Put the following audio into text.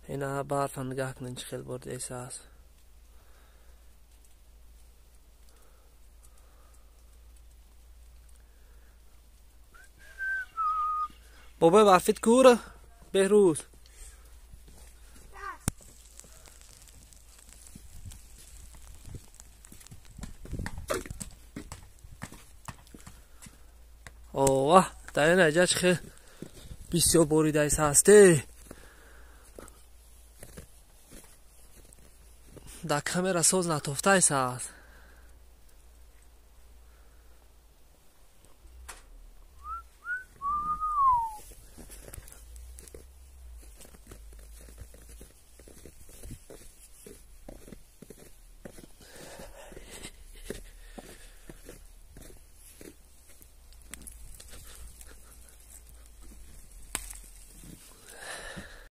اینا برف نگاه کنین چه خیلی برد احساس. بابا برفت کوره بهروز. اوه در این اجاج خیلی بسیار بریده ایست هسته. در کامera ساز نتفته ایست هست.